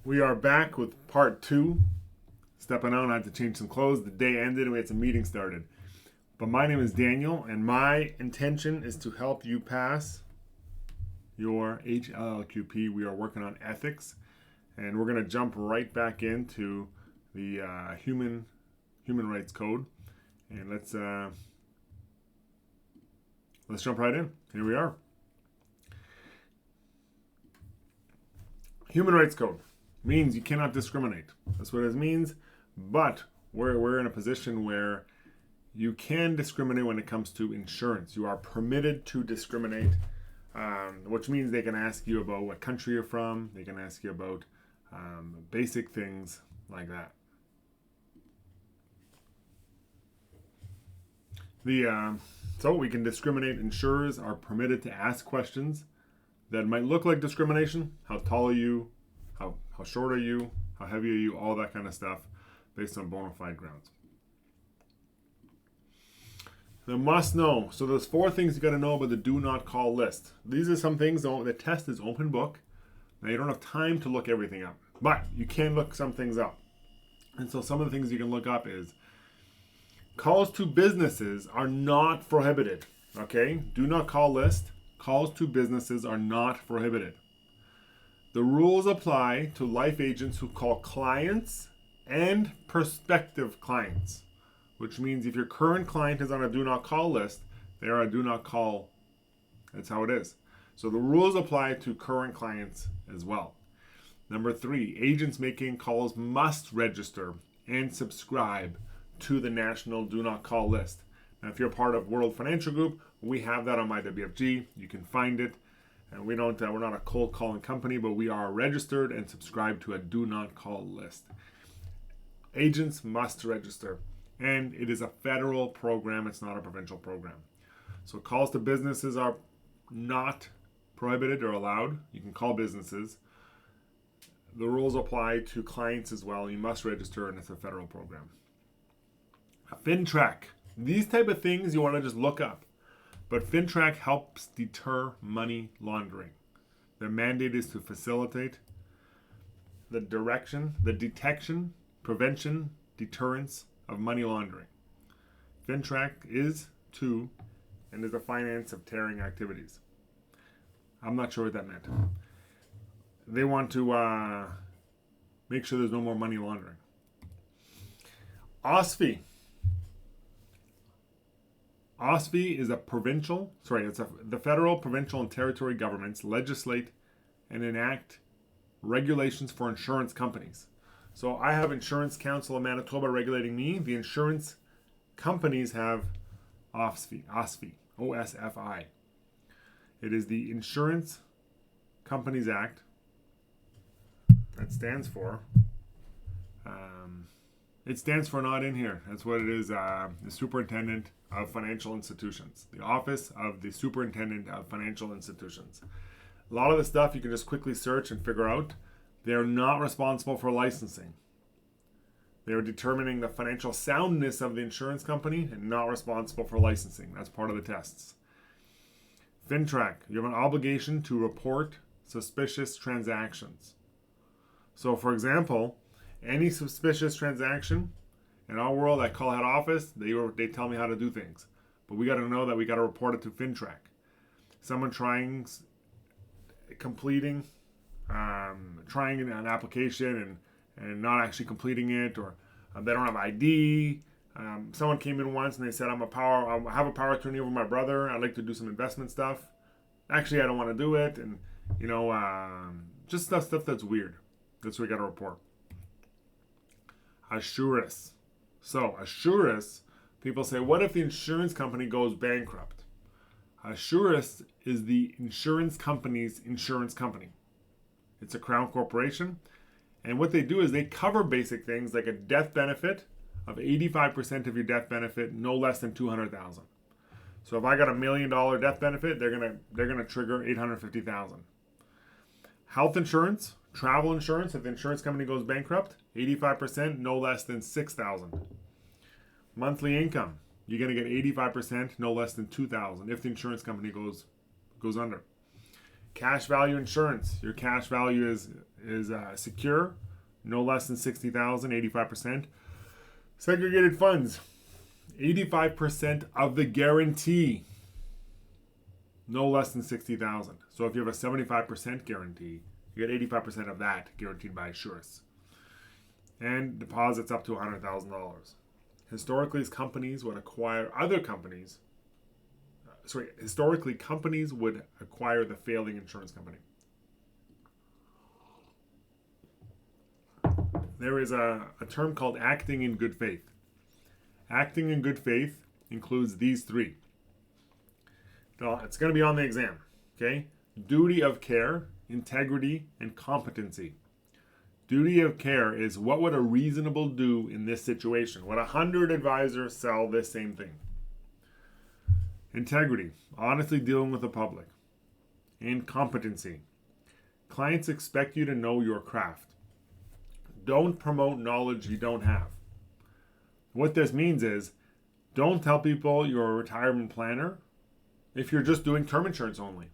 We are back with part 2. Stepping out, I had to change some clothes. The day ended and we had some meetings started. But my name is Daniel, and my intention is to help you pass your HLLQP. We are working on ethics, and we're going to jump right back into the human rights code. And let's jump right in. Here we are. Human rights code means you cannot discriminate. That's what it means. But we're in a position where you can discriminate when it comes to insurance. You are permitted to discriminate, which means they can ask you about what country you're from. They can ask you about basic things like that. So we can discriminate. Insurers are permitted to ask questions that might look like discrimination. How tall are you? How short are you? How heavy are you? All that kind of stuff based on bona fide grounds. The must know. So there's 4 things you got to know about the do not call list. These are some things. The test is open book. Now you don't have time to look everything up, but you can look some things up. And so some of the things you can look up is calls to businesses are not prohibited. Okay? Do not call list. Calls to businesses are not prohibited. The rules apply to life agents who call clients and prospective clients, which means if your current client is on a do not call list, they are a do not call. That's how it is. So the rules apply to current clients as well. Number 3, agents making calls must register and subscribe to the national do not call list. Now, if you're part of World Financial Group, we have that on my WFG. You can find it. And we're not a cold calling company, but we are registered and subscribed to a do not call list. Agents must register. And it is a federal program. It's not a provincial program. So calls to businesses are not prohibited or allowed. You can call businesses. The rules apply to clients as well. You must register, and it's a federal program. Fintrac. These type of things you want to just look up. But Fintrac helps deter money laundering. Their mandate is to facilitate the detection, prevention, deterrence of money laundering. Fintrac is to and is the finance of tearing activities. I'm not sure what that meant. They want to make sure there's no more money laundering. Osfi. Osfi is the federal, provincial, and territory governments legislate and enact regulations for insurance companies. So I have Insurance Council of Manitoba regulating me. The insurance companies have Osfi, O-S-F-I. It is the Insurance Companies Act. That stands for... It stands for not in here. That's what it is. The Superintendent of Financial Institutions. The Office of the Superintendent of Financial Institutions. A lot of the stuff you can just quickly search and figure out. They're not responsible for licensing. They're determining the financial soundness of the insurance company and not responsible for licensing. That's part of the tests. Fintrac. You have an obligation to report suspicious transactions. So, for example, any suspicious transaction in our world, I call head office, they tell me how to do things. But we got to know that we got to report it to Fintrac. Someone trying an application and not actually completing it, or they don't have ID. Someone came in once and they said, I have a power attorney over my brother. I'd like to do some investment stuff. Actually, I don't want to do it. And, just stuff that's weird. That's what we got to report. Assuris. So, Assuris, people say, what if the insurance company goes bankrupt? Assuris is the insurance company's insurance company. It's a crown corporation. And what they do is they cover basic things like a death benefit of 85% of your death benefit, no less than $200,000. So if I got $1 million death benefit, they're gonna trigger $850,000. Health insurance, travel insurance, if the insurance company goes bankrupt, 85%, no less than $6,000. Monthly income, you're gonna get 85%, no less than $2,000 if the insurance company goes under. Cash value insurance. Your cash value is secure, no less than 60,000, 85%. Segregated funds, 85% of the guarantee, no less than 60,000. So if you have a 75% guarantee, you get 85% of that guaranteed by Assuris. And deposits up to $100,000. Historically, companies would acquire other companies. Historically, companies would acquire the failing insurance company. There is a term called acting in good faith. Acting in good faith includes these three. Now, it's going to be on the exam. Okay? Duty of care, integrity, and competency. Duty of care is what would a reasonable do in this situation? Would 100 advisors sell this same thing? Integrity, honestly dealing with the public. And competency. Clients expect you to know your craft. Don't promote knowledge you don't have. What this means is, don't tell people you're a retirement planner if you're just doing term insurance only.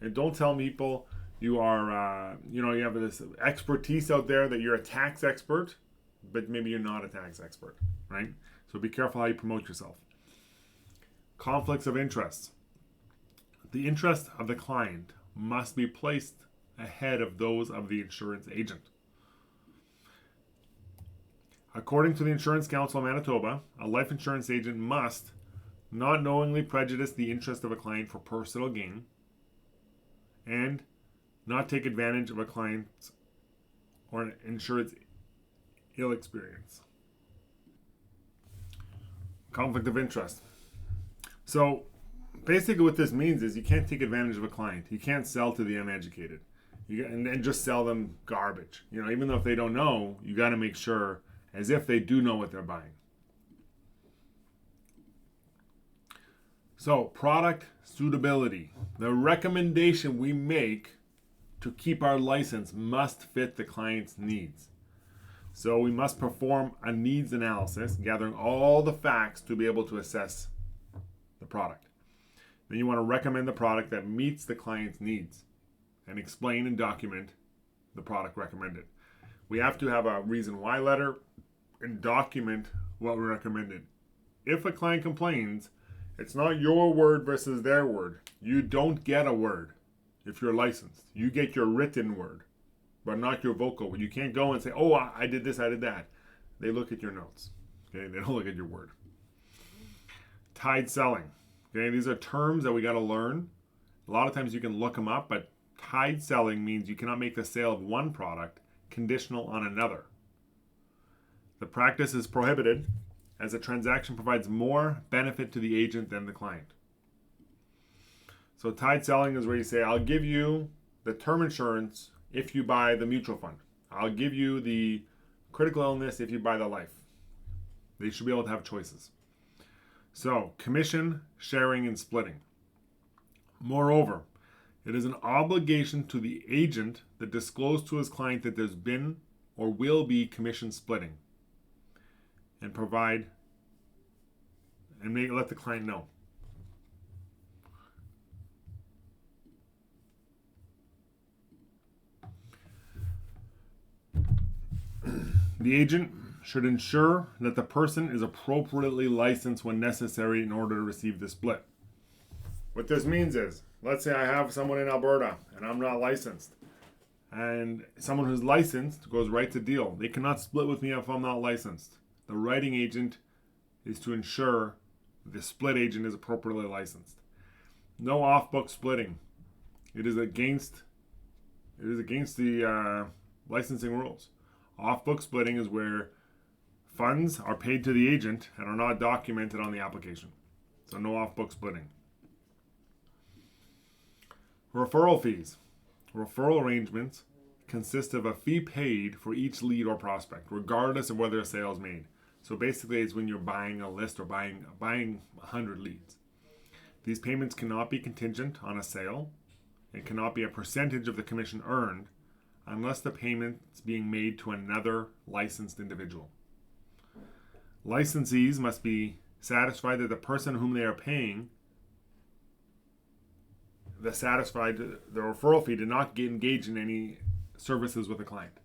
And don't tell people you are, you have this expertise out there that you're a tax expert, but maybe you're not a tax expert, right? So be careful how you promote yourself. Conflicts of interest. The interest of the client must be placed ahead of those of the insurance agent. According to the Insurance Council of Manitoba, a life insurance agent must not knowingly prejudice the interest of a client for personal gain and not take advantage of a client's or an insured's ill experience. Conflict of interest. So basically what this means is you can't take advantage of a client. You can't sell to the uneducated. And just sell them garbage. Even though if they don't know, you got to make sure as if they do know what they're buying. So, product suitability. The recommendation we make to keep our license must fit the client's needs. So we must perform a needs analysis, gathering all the facts to be able to assess the product. Then you want to recommend the product that meets the client's needs and explain and document the product recommended. We have to have a reason why letter and document what we recommended. If a client complains, it's not your word versus their word. You don't get a word if you're licensed. You get your written word, but not your vocal word. You can't go and say, oh, I did this, I did that. They look at your notes. Okay, they don't look at your word. Tied selling. Okay, these are terms that we got to learn. A lot of times you can look them up, but tied selling means you cannot make the sale of one product conditional on another. The practice is prohibited as a transaction provides more benefit to the agent than the client. So tied selling is where you say, I'll give you the term insurance if you buy the mutual fund. I'll give you the critical illness if you buy the life. They should be able to have choices. So commission, sharing, and splitting. Moreover, it is an obligation to the agent that disclose to his client that there's been or will be commission splitting. And provide and let the client know. The agent should ensure that the person is appropriately licensed when necessary in order to receive the split. What this means is, let's say I have someone in Alberta and I'm not licensed. And someone who's licensed goes right to deal. They cannot split with me if I'm not licensed. The writing agent is to ensure the split agent is appropriately licensed. No off-book splitting. It is against the licensing rules. Off-book splitting is where funds are paid to the agent and are not documented on the application. So no off-book splitting. Referral fees. Referral arrangements consist of a fee paid for each lead or prospect, regardless of whether a sale is made. So basically it's when you're buying a list or buying 100 leads. These payments cannot be contingent on a sale and cannot be a percentage of the commission earned unless the payment is being made to another licensed individual. Licensees must be satisfied that the person whom they are paying the referral fee to not get engaged in any services with a client.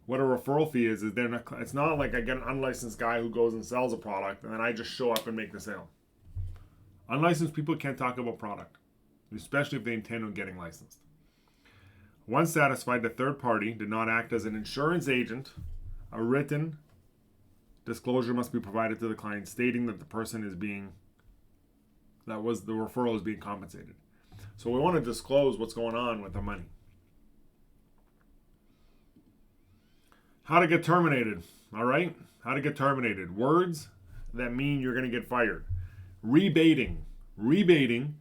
What a referral fee is it's not like I get an unlicensed guy who goes and sells a product and then I just show up and make the sale. Unlicensed people can't talk about product, especially if they intend on getting licensed. Once satisfied, the third party did not act as an insurance agent. A written disclosure must be provided to the client stating that the referral is being compensated. So we want to disclose what's going on with the money. How to get terminated. All right? How to get terminated. Words that mean you're going to get fired. Rebating. Rebating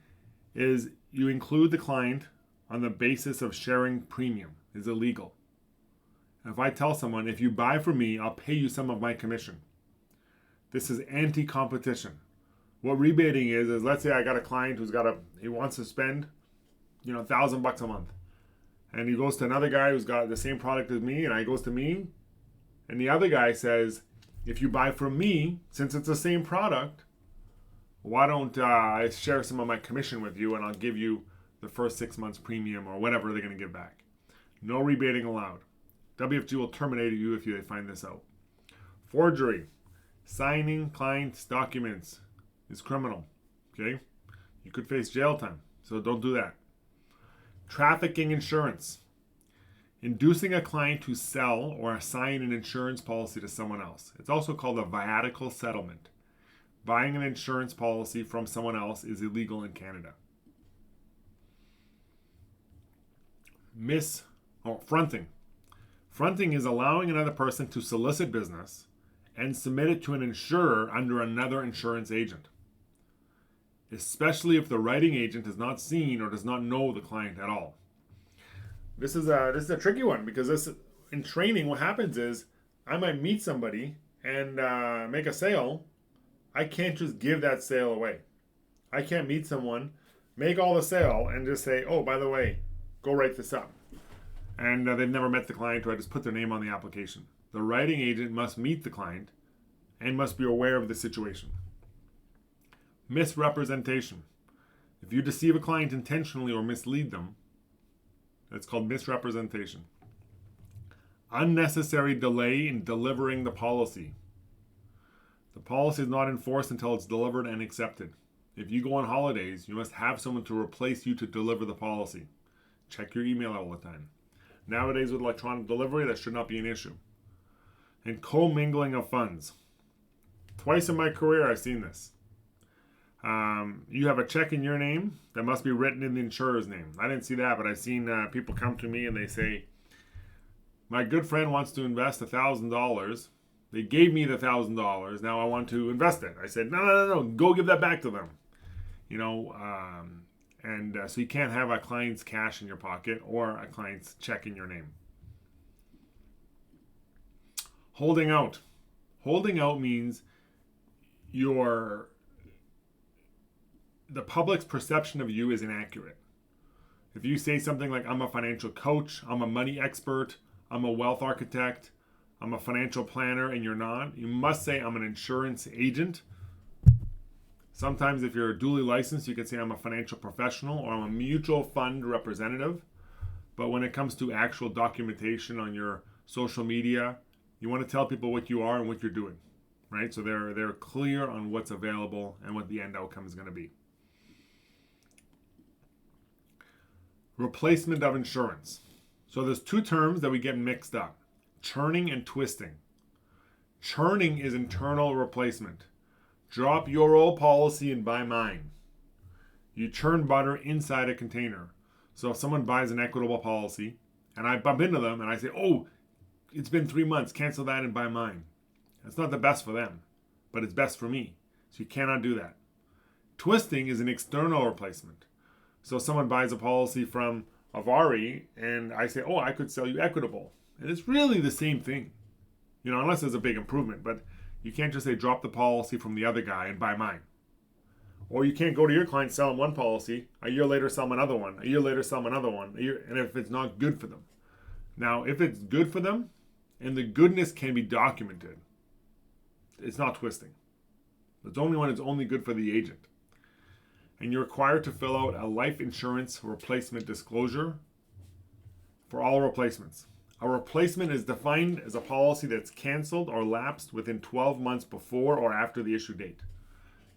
is you include the client on the basis of sharing premium. Is illegal. If I tell someone, if you buy from me, I'll pay you some of my commission. This is anti-competition. What rebating is let's say I got a client he wants to spend, $1,000 a month. And he goes to another guy who's got the same product as me, and I goes to me, and the other guy says, if you buy from me, since it's the same product, why don't I share some of my commission with you and I'll give you the first 6 months premium or whatever they're going to give back. No rebating allowed. WFG will terminate you if they find this out. Forgery. Signing clients' documents is criminal. Okay? You could face jail time, so don't do that. Trafficking insurance. Inducing a client to sell or assign an insurance policy to someone else. It's also called a viatical settlement. Buying an insurance policy from someone else is illegal in Canada. Fronting. Fronting is allowing another person to solicit business and submit it to an insurer under another insurance agent, especially if the writing agent has not seen or does not know the client at all. This is a tricky one because in training, what happens is I might meet somebody and make a sale. I can't just give that sale away. I can't meet someone, make all the sale, and just say, oh, by the way, go write this up. And they've never met the client, or I just put their name on the application. The writing agent must meet the client and must be aware of the situation. Misrepresentation. If you deceive a client intentionally or mislead them, that's called misrepresentation. Unnecessary delay in delivering the policy. The policy is not enforced until it's delivered and accepted. If you go on holidays, you must have someone to replace you to deliver the policy. Check your email all the time. Nowadays with electronic delivery, that should not be an issue. And commingling of funds. Twice in my career, I've seen this. You have a check in your name that must be written in the insurer's name. I didn't see that, but I've seen people come to me and they say, my good friend wants to invest $1,000. They gave me the $1,000. Now I want to invest it. I said, no. Go give that back to them. So you can't have a client's cash in your pocket or a client's check in your name. Holding out. Holding out means the public's perception of you is inaccurate. If you say something like, I'm a financial coach, I'm a money expert, I'm a wealth architect, I'm a financial planner, and you're not, you must say, I'm an insurance agent. Sometimes if you're duly licensed, you can say I'm a financial professional or I'm a mutual fund representative. But when it comes to actual documentation on your social media, you want to tell people what you are and what you're doing, right? So they're clear on what's available and what the end outcome is going to be. Replacement of insurance. So there's two terms that we get mixed up. Churning and twisting. Churning is internal replacement. Drop your old policy and buy mine. You churn butter inside a container. So if someone buys an Equitable policy and I bump into them and I say, oh, it's been 3 months, cancel that and buy mine. That's not the best for them, but it's best for me. So you cannot do that. Twisting is an external replacement. So someone buys a policy from Avari and I say, oh, I could sell you Equitable. And it's really the same thing, unless there's a big improvement. But you can't just say drop the policy from the other guy and buy mine. Or you can't go to your client, sell them one policy, a year later sell them another one, a year later sell them another one, and if it's not good for them. Now, if it's good for them, and the goodness can be documented, it's not twisting. It's only when it's only good for the agent. and you're required to fill out a life insurance replacement disclosure for all replacements. A replacement is defined as a policy that's canceled or lapsed within 12 months before or after the issue date.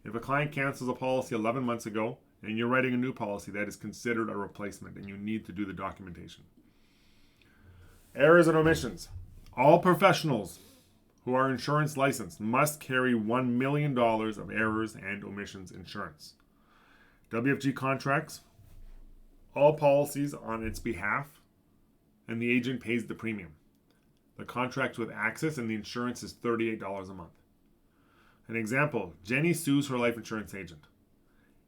If a client cancels a policy 11 months ago and you're writing a new policy, that is considered a replacement and you need to do the documentation. Errors and omissions. All professionals who are insurance licensed must carry $1 million of errors and omissions insurance. WFG contracts all policies on its behalf, and the agent pays the premium. The contract's with Access, and the insurance is $38 a month. An example, Jenny sues her life insurance agent,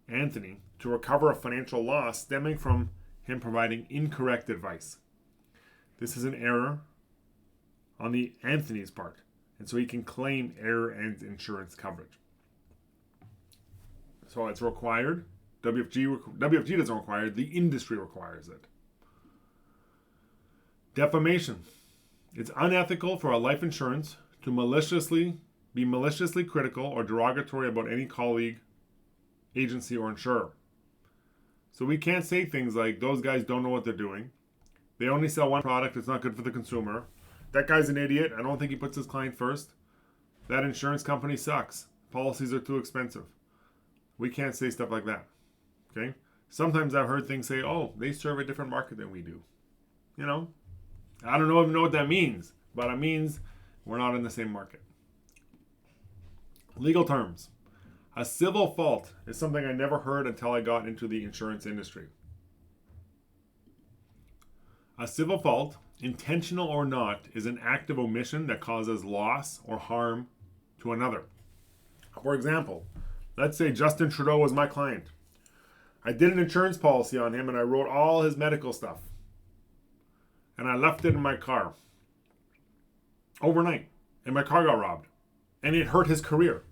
Anthony, to recover a financial loss stemming from him providing incorrect advice. This is an error on the Anthony's part, and so he can claim error and insurance coverage. So it's required. WFG doesn't require it, the industry requires it. Defamation. It's unethical for a life insurance to be maliciously critical or derogatory about any colleague, agency, or insurer. So we can't say things like, those guys don't know what they're doing. They only sell one product, it's not good for the consumer. That guy's an idiot, I don't think he puts his client first. That insurance company sucks. Policies are too expensive. We can't say stuff like that. Okay? Sometimes I've heard things say, oh, they serve a different market than we do. You know? I don't even know what that means, but it means we're not in the same market. Legal terms. A civil fault is something I never heard until I got into the insurance industry. A civil fault, intentional or not, is an act of omission that causes loss or harm to another. For example, let's say Justin Trudeau was my client. I did an insurance policy on him and I wrote all his medical stuff. And I left it in my car overnight. And my car got robbed. And it hurt his career.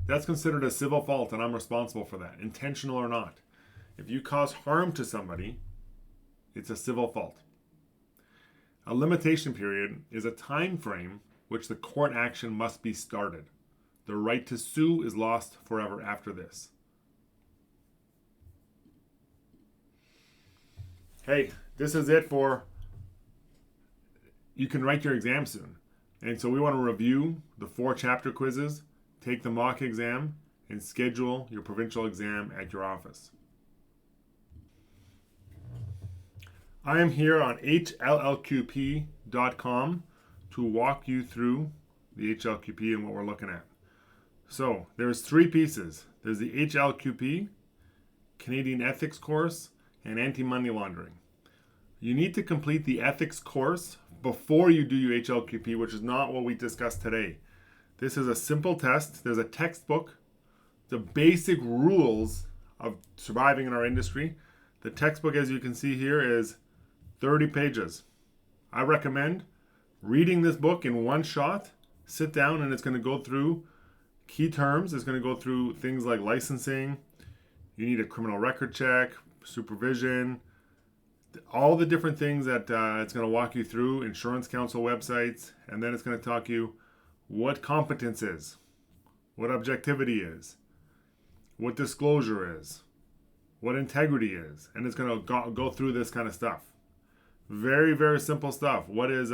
That's considered a civil fault and I'm responsible for that, intentional or not. If you cause harm to somebody, it's a civil fault. A limitation period is a time frame which the court action must be started. The right to sue is lost forever after this. Hey, this is it for, you can write your exam soon. And so we want to review the 4 chapter quizzes, take the mock exam, and schedule your provincial exam at your office. I am here on HLLQP.com to walk you through the HLQP and what we're looking at. So there's 3 pieces. There's the HLQP, Canadian Ethics course, and anti-money laundering. You need to complete the ethics course before you do your HLQP, which is not what we discussed today. This is a simple test. There's a textbook, the basic rules of surviving in our industry. The textbook, as you can see here, is 30 pages. I recommend reading this book in one shot. Sit down and it's going to go through key terms. It's going to go through things like licensing. You need a criminal record check, supervision, all the different things that it's going to walk you through, insurance council websites, and then it's going to talk you what competence is, what objectivity is, what disclosure is, what integrity is, and it's going to go through this kind of stuff. Very, very simple stuff. What is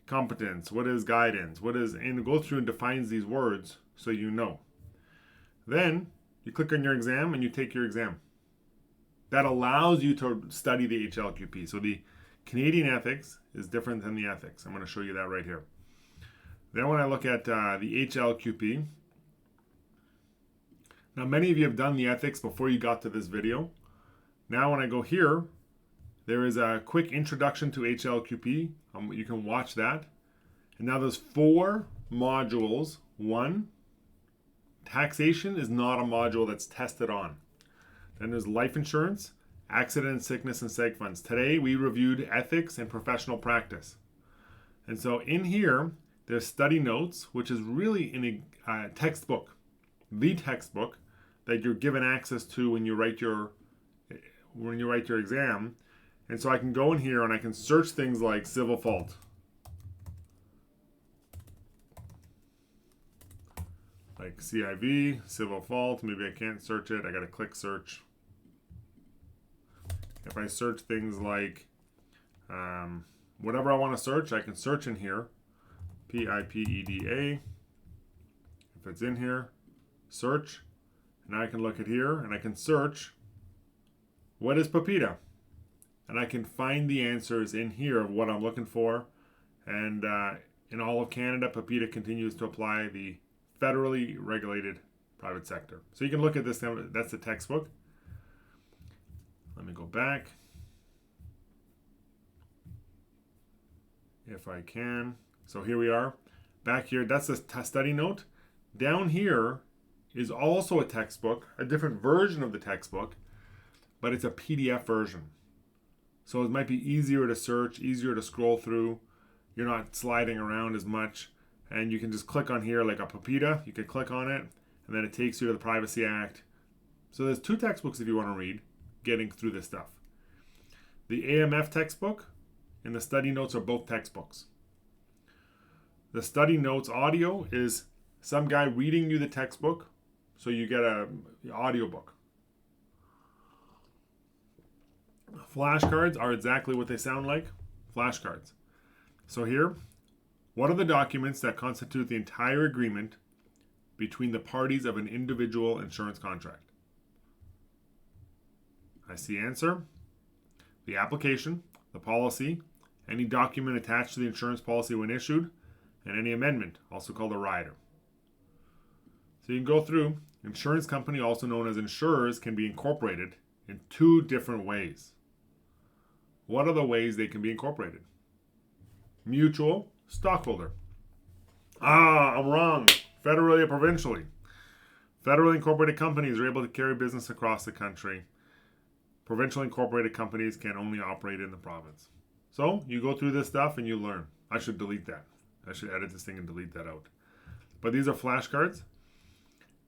competence? What is guidance? And it goes through and defines these words so you know. Then you click on your exam and you take your exam. That allows you to study the HLQP. So the Canadian ethics is different than the ethics. I'm going to show you that right here. Then when I look at the HLQP, now many of you have done the ethics before you got to this video. Now when I go here, there is a quick introduction to HLQP. You can watch that. And now there's 4 modules. 1, taxation is not a module that's tested on. Then there's life insurance, accident, sickness, and seg funds. Today we reviewed ethics and professional practice. And so in here, there's study notes, which is really in a textbook, the textbook that you're given access to when you write your exam. And so I can go in here and I can search things like civil fault. like CIV, civil fault. Maybe I can't search it. I got to click search. If I search things like whatever I want to search, I can search in here. PIPEDA. If it's in here, search. Now I can look at here and I can search what is PIPEDA. And I can find the answers in here of what I'm looking for. And in all of Canada, PIPEDA continues to apply the federally regulated private sector. So you can look at this. That's the textbook. Let me go back. If I can. So here we are. Back here, that's the study note. Down here is also a textbook, a different version of the textbook, but it's a PDF version. So it might be easier to search, easier to scroll through. You're not sliding around as much. And you can just click on here like a PIPEDA. You can click on it, and then it takes you to the Privacy Act. So there's 2 textbooks if you want to read, getting through this stuff. The AMF textbook and the study notes are both textbooks. The study notes audio is some guy reading you the textbook, so you get an audiobook. Flashcards are exactly what they sound like, flashcards. So here, what are the documents that constitute the entire agreement between the parties of an individual insurance contract? I see answer. The application, the policy, any document attached to the insurance policy when issued, and any amendment, also called a rider. So you can go through. Insurance company, also known as insurers, can be incorporated in 2 different ways. What are the ways they can be incorporated? Mutual, stockholder. I'm wrong. Federally or provincially. Federally incorporated companies are able to carry business across the country. Provincially incorporated companies can only operate in the province. So you go through this stuff and you learn. I should delete that. I should edit this thing and delete that out. But these are flashcards.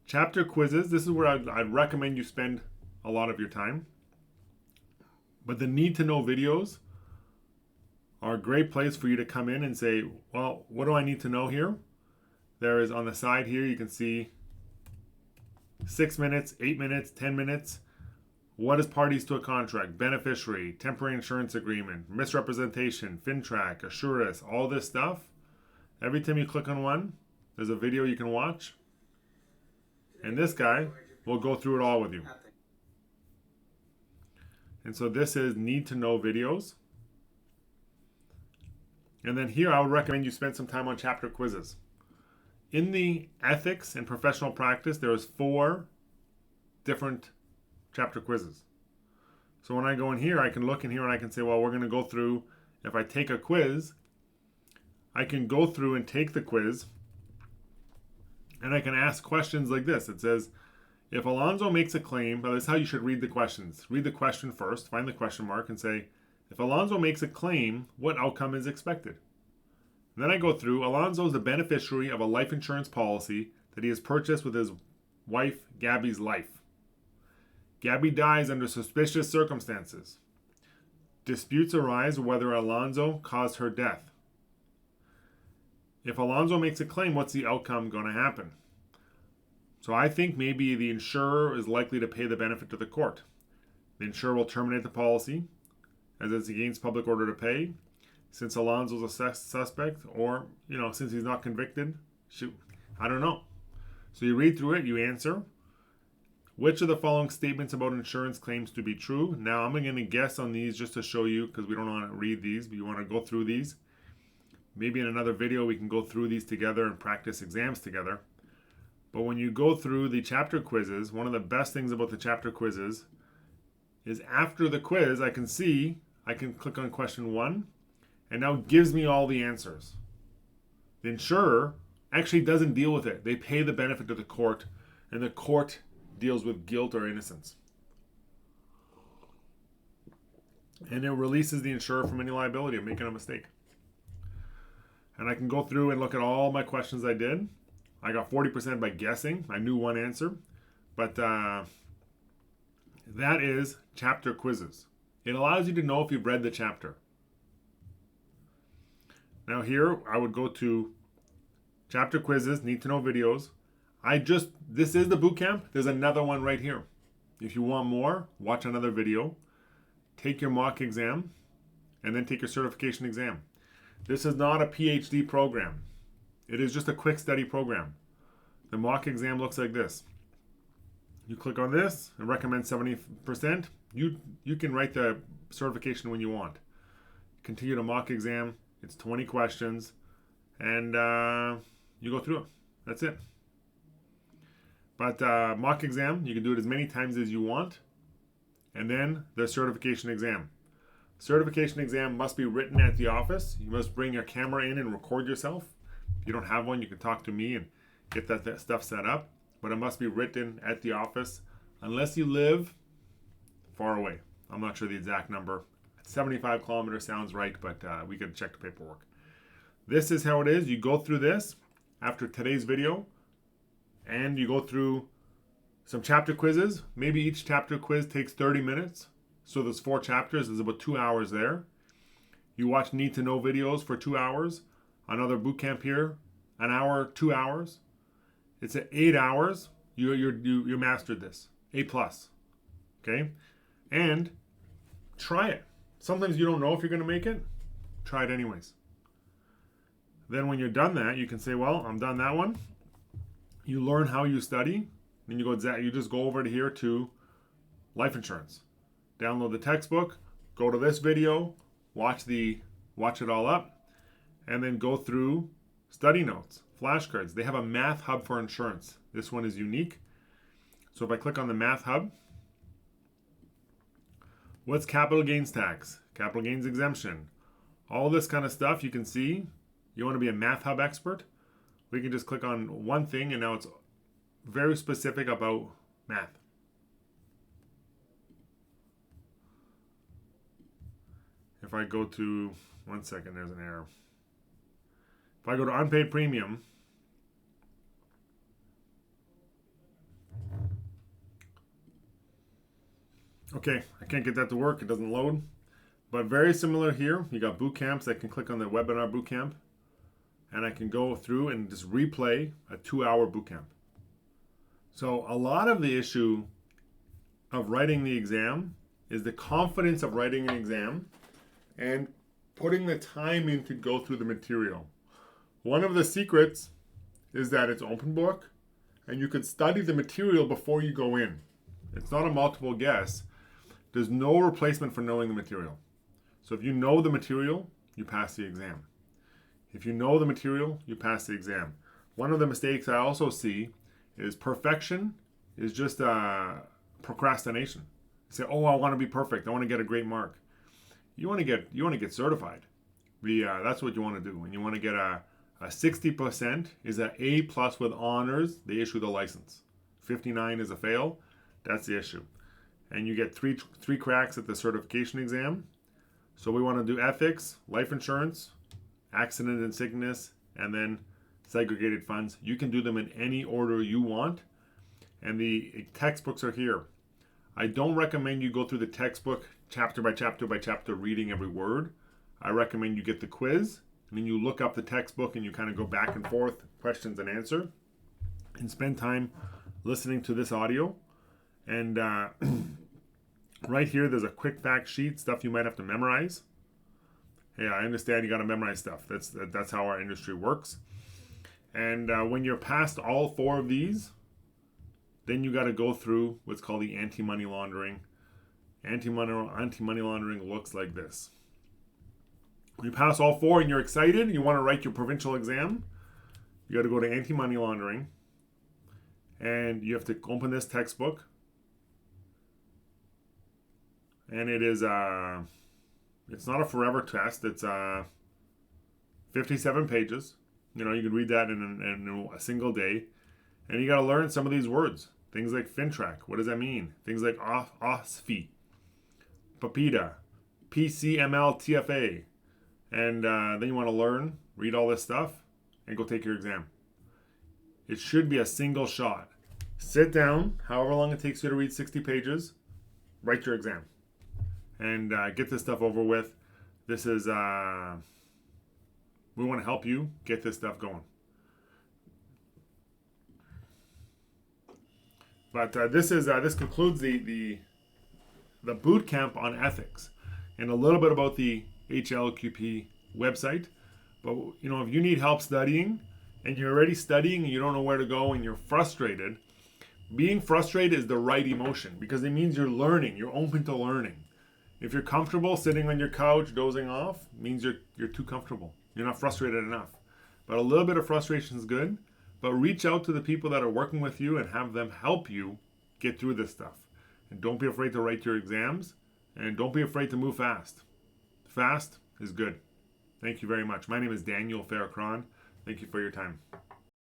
Chapter quizzes. This is where I'd recommend you spend a lot of your time. But the need to know videos are a great place for you to come in and say, well, what do I need to know here? There is on the side here, you can see 6 minutes, 8 minutes, 10 minutes. What is parties to a contract? Beneficiary, temporary insurance agreement, misrepresentation, Fintrac, Assuris, all this stuff. Every time you click on one, there's a video you can watch. And this guy will go through it all with you. And so this is need to know videos. And then here I would recommend you spend some time on chapter quizzes. In the ethics and professional practice, there is 4 different chapter quizzes. So when I go in here, I can look in here and I can say, well, we're going to go through, if I take a quiz, I can go through and take the quiz and I can ask questions like this. It says, if Alonzo makes a claim, well, that's how you should read the questions. Read the question first, find the question mark and say, if Alonzo makes a claim, what outcome is expected? And then I go through, Alonzo is the beneficiary of a life insurance policy that he has purchased with his wife, Gabby's life. Gabby dies under suspicious circumstances. Disputes arise whether Alonzo caused her death. If Alonzo makes a claim, what's the outcome going to happen? So I think maybe the insurer is likely to pay the benefit to the court. The insurer will terminate the policy as it's against public order to pay. Since Alonzo's a suspect, or, since he's not convicted, I don't know. So you read through it, you answer. Which of the following statements about insurance claims to be true? Now I'm going to guess on these just to show you, because we don't want to read these, but you want to go through these. Maybe in another video we can go through these together and practice exams together. But when you go through the chapter quizzes, one of the best things about the chapter quizzes is after the quiz, I can click on question 1, and now it gives me all the answers. The insurer actually doesn't deal with it. They pay the benefit to the court, and the court deals with guilt or innocence. And it releases the insurer from any liability of making a mistake. And I can go through and look at all my questions I did. I got 40% by guessing. I knew one answer. But that is chapter quizzes. It allows you to know if you've read the chapter. Now here, I would go to chapter quizzes, need to know videos. This is the boot camp. There's another one right here. If you want more, watch another video. Take your mock exam, and then take your certification exam. This is not a PhD program. It is just a quick study program. The mock exam looks like this. You click on this and recommend 70%. You can write the certification when you want. Continue the mock exam. It's 20 questions, and you go through it. That's it. But mock exam, you can do it as many times as you want. And then the certification exam. Certification exam must be written at the office. You must bring your camera in and record yourself. If you don't have one, you can talk to me and get that stuff set up. But it must be written at the office unless you live far away. I'm not sure the exact number. 75 kilometers sounds right, but we got to check the paperwork. This is how it is. You go through this after today's video, and you go through some chapter quizzes. Maybe each chapter quiz takes 30 minutes. So there's 4 chapters. There's about 2 hours there. You watch need to know videos for 2 hours. Another boot camp here, an hour, 2 hours. It's at 8 hours. You mastered this. A+. Okay? And try it. Sometimes you don't know if you're going to make it. Try it anyways. Then when you're done that, you can say, well, I'm done that one. You learn how you study. Then you just go over to here to life insurance. Download the textbook. Go to this video. Watch it all up. And then go through study notes, flashcards. They have a math hub for insurance. This one is unique. So if I click on the math hub, what's capital gains tax? Capital gains exemption. All this kind of stuff you can see. You want to be a math hub expert? We can just click on one thing and now it's very specific about math. If I go to, one second, there's an error. If I go to unpaid premium, okay, I can't get that to work. It doesn't load. But very similar here. You got boot camps. I can click on the webinar boot camp. And I can go through and just replay a 2-hour boot camp. So a lot of the issue of writing the exam is the confidence of writing an exam and putting the time in to go through the material. One of the secrets is that it's open book and you can study the material before you go in. It's not a multiple guess. There's no replacement for knowing the material. So if you know the material, you pass the exam. If you know the material, you pass the exam. One of the mistakes I also see is perfection is just procrastination. You say, oh, I want to be perfect. I want to get a great mark. You want to get certified. That's what you want to do. And you want to get a 60% is an A+ with honors. They issue the license. 59 is a fail. That's the issue. And you get three cracks at the certification exam. So we want to do ethics, life insurance, accident and sickness, and then segregated funds. You can do them in any order you want. And the textbooks are here. I don't recommend you go through the textbook chapter by chapter by chapter reading every word. I recommend you get the quiz, and then you look up the textbook and you kind of go back and forth, questions and answer, and spend time listening to this audio. And right here, there's a quick fact sheet, stuff you might have to memorize. Yeah, I understand you got to memorize stuff. That's how our industry works. And when you're past all 4 of these, then you got to go through what's called the anti-money laundering. Anti-money laundering looks like this. When you pass all 4 and you're excited and you want to write your provincial exam, you got to go to anti-money laundering. And you have to open this textbook. And it is it's not a forever test. It's 57 pages. You know, you can read that in a single day. And you got to learn some of these words. Things like Fintrac. What does that mean? Things like Osfi, PAPITA, PCML, TFA. And then you want to read all this stuff, and go take your exam. It should be a single shot. Sit down, however long it takes you to read 60 pages, write your exam. And get this stuff over with. This is, we want to help you get this stuff going. But this concludes the boot camp on ethics, and a little bit about the HLQP website. But if you need help studying, and you're already studying and you don't know where to go and you're frustrated, being frustrated is the right emotion because it means you're learning. You're open to learning. If you're comfortable sitting on your couch dozing off, it means you're too comfortable. You're not frustrated enough. But a little bit of frustration is good. But reach out to the people that are working with you and have them help you get through this stuff. And don't be afraid to write your exams. And don't be afraid to move fast. Fast is good. Thank you very much. My name is Daniel Fehr-Krahn. Thank you for your time.